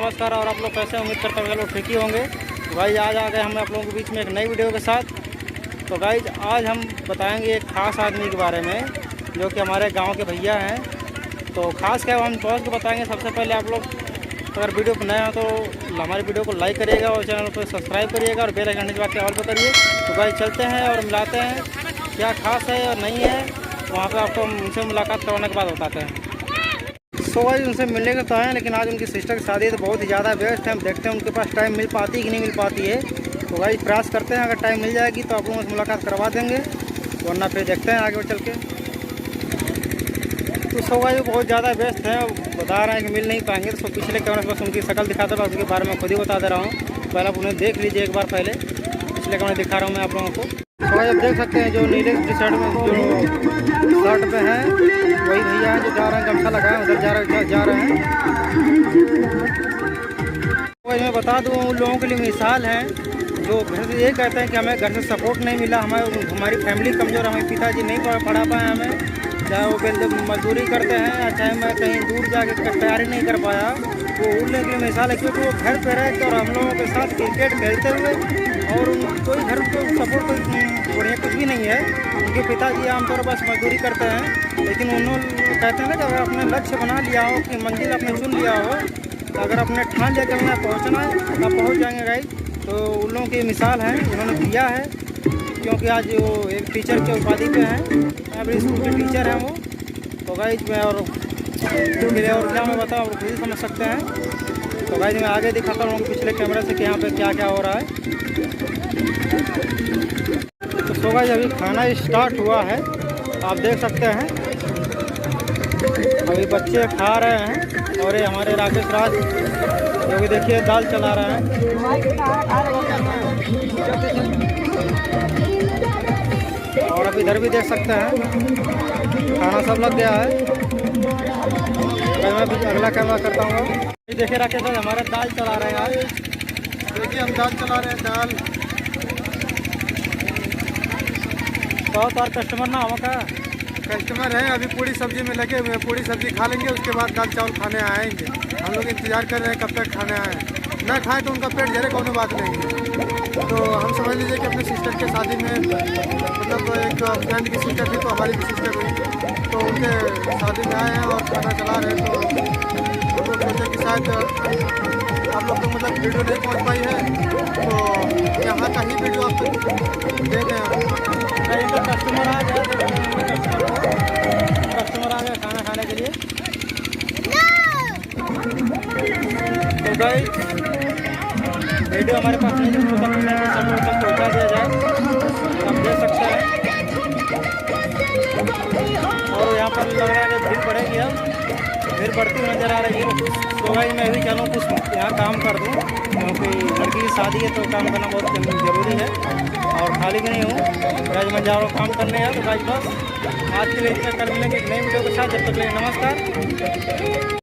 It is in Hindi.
नमस्कार। और आप लोग कैसे, उम्मीद करता हूँ लोग ठीक ही होंगे। तो भाई आज आ गए हम आप लोगों के बीच में एक नई वीडियो के साथ। तो गाइज आज हम बताएंगे एक ख़ास आदमी के बारे में जो कि हमारे गांव के भैया हैं। तो ख़ास क्या हम पहुँच के बताएंगे। सबसे पहले आप लोग अगर वीडियो पर नए हो तो हमारी वीडियो को लाइक करिएगा और चैनल को सब्सक्राइब करिएगा और बेल आइकन दबा के ऑल पर करिए। तो भाई चलते हैं और मिलाते हैं क्या खास है और नहीं है, वहाँ पे आपको उनसे मुलाकात करवाने के बाद बताते हैं। सो भाई उनसे मिलने का तो है, लेकिन आज उनकी सिस्टर की शादी है तो बहुत ही ज़्यादा व्यस्त है। हम देखते हैं उनके पास टाइम मिल पाती है कि नहीं मिल पाती है। तो भाई प्रयास करते हैं, अगर टाइम मिल जाएगी तो आप लोगों से मुलाकात करवा देंगे, वरना फिर देखते हैं आगे चल के। तो सो भाई वो बहुत ज़्यादा व्यस्त हैं, बता रहे हैं कि मिल नहीं पाएंगे। तो पिछले कैमरे से बस उनकी शक्ल दिखाता था, उनके बारे में खुद ही बता दे रहा हूँ। पहले आप उन्हें देख लीजिए एक बार, पहले पिछले कैमरे दिखा रहा हूँ मैं आप लोगों को। तो भाई आप देख सकते हैं जो नीले की शर्ट में जो शर्ट पे हैं वही भैया हैं जो जा रहे हैं, गमछा लगाए उधर जा रहे हैं। तो मैं बता दूँ उन लोगों के लिए मिसाल हैं जो घर से ये कहते हैं कि हमें घर से सपोर्ट नहीं मिला, हमारी फैमिली कमज़ोर, हमारे पिताजी नहीं पढ़ा पाए हमें, चाहे वो मजदूरी करते हैं या चाहे मैं कहीं दूर जाके तैयारी नहीं कर पाया। वो उन लोगों के लिए मिसाल है, क्योंकि वो घर पे रहते और हम लोगों के साथ क्रिकेट खेलते हुए और कोई घर को सपोर्ट बढ़िया कुछ भी नहीं है। उनके पिताजी आमतौर पर बस मजदूरी करते हैं, लेकिन उन्होंने कहते हैं ना कि अगर आपने लक्ष्य बना लिया हो कि मंजिल आपने चुन लिया हो, तो अगर आपने ठान लिया कि हमें पहुँचना है आप पहुँच जाएंगे गाइस। तो उन लोगों की मिसाल है, उन्होंने किया है, क्योंकि आज वो एक टीचर के उपाधि पे हैं, प्राइमरी स्कूल के टीचर हैं वो। तो गाइस मैं और क्या मैं बताऊँ, आप खुद ही समझ सकते हैं। तो गाइस मैं आगे दिखाता हूँ पिछले कैमरे से कि यहाँ पे क्या क्या हो रहा है। तो सो गाइस अभी खाना स्टार्ट हुआ है, आप देख सकते हैं। अभी बच्चे खा रहे हैं और ये हमारे राकेश राज जो कि देखिए दाल चला रहे हैं। और अब इधर भी देख सकते हैं खाना सब लग गया है। मैं भी अगला कैमरा करता हूँ। देखिए राकेश भाई हमारा दाल चला रहे हैं आज। देखिए हम दाल चला रहे हैं, दाल तो और कस्टमर ना हम का कस्टमर हैं, अभी पूरी सब्जी में लगे हुए हैं। पूरी सब्जी खा लेंगे, उसके बाद दाल चावल खाने आएंगे। हम लोग इंतजार कर रहे हैं कब तक खाने आए। ना खाएं तो उनका पेट जरे कोनो बात नहीं है। तो हम समझ लीजिए कि अपने सिस्टर के शादी में, मतलब एक फ्रेंड की सिस्टर थी तो हमारी भी सिस्टर हुई, तो उनके शादी में आए हैं और खाना चला रहे हैं। तो हम लोग सोचे कि शायद आप लोग तो मतलब वीडियो नहीं पहुँच पाई है, तो यहाँ का ही वीडियो आप देख रहे हैं। कस्टमर आ गया खाना खाने के लिए। तो गाइस वीडियो हमारे पास नहीं है, सब लोग तक पहुँचा दिया जाए, आप देख सकते हैं। और यहाँ पर लग रहा है कि भीड़ बढ़ेगी, अब भीड़ बढ़ती हुई नज़र आ रही है। तो भाई मैं भी चलूँ कुछ यहाँ काम कर दूँ, क्योंकि लड़की की शादी है तो काम करना बहुत ज़रूरी है और खाली भी नहीं हूँ। आज मैं जा रहा हूँ काम करने यार। तो भाई बस आज के लिए इतना, कल मिलेंगे एक नई वीडियो के साथ। जब तक के लिए नमस्कार।